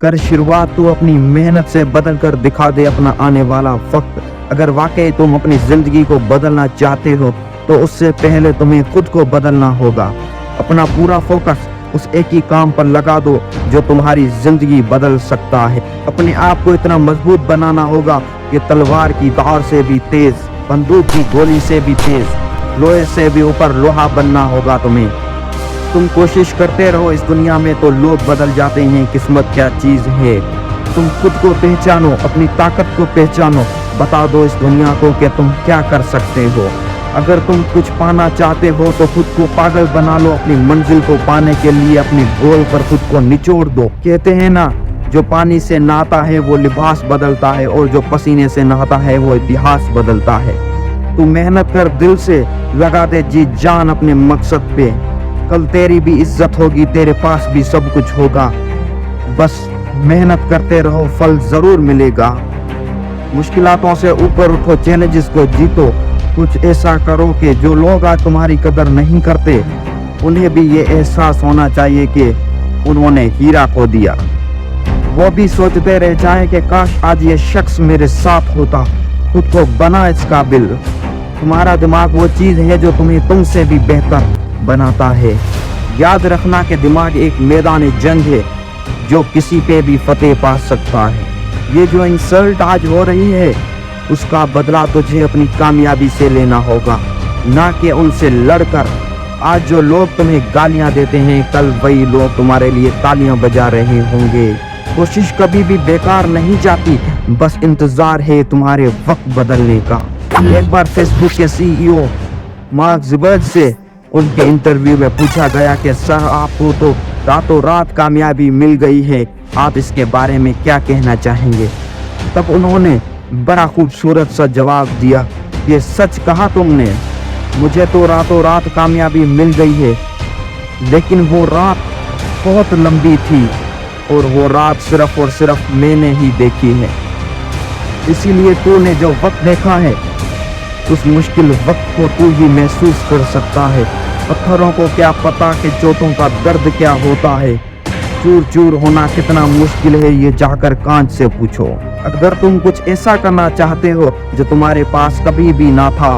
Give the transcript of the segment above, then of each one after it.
कर शुरुआत तो अपनी मेहनत से बदल कर दिखा दे अपना आने वाला वक्त। अगर वाकई तुम अपनी जिंदगी को बदलना चाहते हो तो उससे पहले तुम्हें खुद को बदलना होगा। अपना पूरा फोकस उस एक ही काम पर लगा दो जो तुम्हारी जिंदगी बदल सकता है। अपने आप को इतना मजबूत बनाना होगा कि तलवार की धार से भी तेज, बंदूक की गोली से भी तेज, लोहे से भी ऊपर लोहा बनना होगा तुम्हें। तुम कोशिश करते रहो इस दुनिया में तो लोग बदल जाते हैं। किस्मत क्या चीज है, तुम खुद को पहचानो, अपनी ताकत को पहचानो, बता दो इस दुनिया को कि तुम क्या कर सकते हो। अगर तुम कुछ पाना चाहते हो तो खुद को पागल बना लो। अपनी मंजिल को पाने के लिए अपनी गोल पर खुद को निचोड़ दो। कहते हैं ना, जो पानी से नहाता है वो लिबास बदलता है और जो पसीने से नहाता है वो इतिहास बदलता है। तू मेहनत कर, दिल से लगा दे जी जान अपने मकसद पे। कल तेरी भी इज्जत होगी, तेरे पास भी सब कुछ होगा। बस मेहनत करते रहो, फल जरूर मिलेगा। मुश्किलातों से ऊपर उठो, चैलेंजेस को जीतो। कुछ ऐसा करो कि जो लोग आज तुम्हारी कदर नहीं करते उन्हें भी ये एहसास होना चाहिए कि उन्होंने हीरा खो दिया। वो भी सोचते रह जाए कि काश आज ये शख्स मेरे साथ होता। खुद को बना इस काबिल। तुम्हारा दिमाग वो चीज है जो तुम्हें तुमसे भी बेहतर बनाता है। याद रखना कि दिमाग एक मैदान जंग है जो किसी पे भी फतेह पा सकता है। ये जो इंसल्ट आज हो रही है उसका बदला तुझे अपनी कामयाबी से लेना होगा, ना कि उनसे लड़कर। आज जो लोग तुम्हें गालियां देते हैं कल वही लोग तुम्हारे लिए तालियां बजा रहे होंगे। कोशिश कभी भी बेकार नहीं जाती, बस इंतजार है तुम्हारे वक्त बदलने का। एक बार फेसबुक के CEO मार्क जुकरबर्ग से उनके इंटरव्यू में पूछा गया कि सर आपको तो रातों रात कामयाबी मिल गई है, आप इसके बारे में क्या कहना चाहेंगे। तब उन्होंने बड़ा खूबसूरत सा जवाब दिया, ये सच कहा तुमने, मुझे तो रातों रात कामयाबी मिल गई है, लेकिन वो रात बहुत लंबी थी और वो रात सिर्फ और सिर्फ मैंने ही देखी है। इसीलिए तूने जो वक्त देखा है उस मुश्किल वक्त को तू ही महसूस कर सकता है। पत्थरों को क्या पता कि चोटों का दर्द क्या होता है। चूर चूर होना कितना मुश्किल है ये जाकर कांच से पूछो। अगर तुम कुछ ऐसा करना चाहते हो जो तुम्हारे पास कभी भी ना था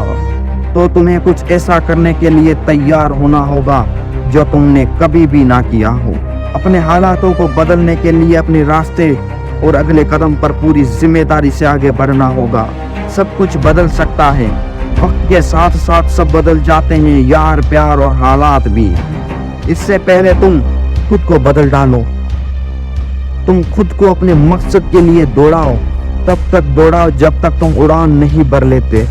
तो तुम्हें कुछ ऐसा करने के लिए तैयार होना होगा जो तुमने कभी भी ना किया हो। अपने हालातों को बदलने के लिए अपने रास्ते और अगले कदम पर पूरी जिम्मेदारी से आगे बढ़ना होगा। सब कुछ बदल सकता है, वक्त के साथ साथ सब बदल जाते हैं, यार प्यार और हालात भी। इससे पहले तुम खुद को बदल डालो। तुम खुद को अपने मकसद के लिए दौड़ाओ, तब तक दौड़ाओ जब तक तुम उड़ान नहीं भर लेते।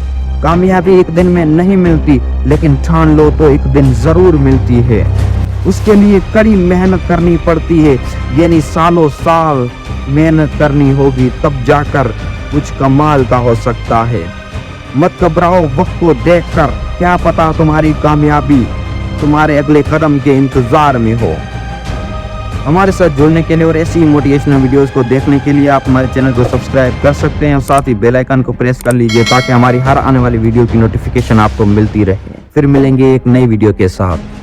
कामयाबी एक दिन में नहीं मिलती, लेकिन ठान लो तो एक दिन जरूर मिलती है। उसके लिए कड़ी मेहनत करनी पड़ती है, यानी सालों साल मेहनत करनी होगी, तब जाकर कुछ कमाल का हो सकता है। मत घबराओ वक्त को देखकर, क्या पता तुम्हारी कामयाबी तुम्हारे अगले कदम के इंतजार में हो। हमारे साथ जुड़ने के लिए और ऐसी मोटिवेशनल वीडियोस को देखने के लिए आप हमारे चैनल को सब्सक्राइब कर सकते हैं और साथ ही बेल आइकन को प्रेस कर लीजिए ताकि हमारी हर आने वाली वीडियो की नोटिफिकेशन आपको मिलती रहे। फिर मिलेंगे एक नई वीडियो के साथ।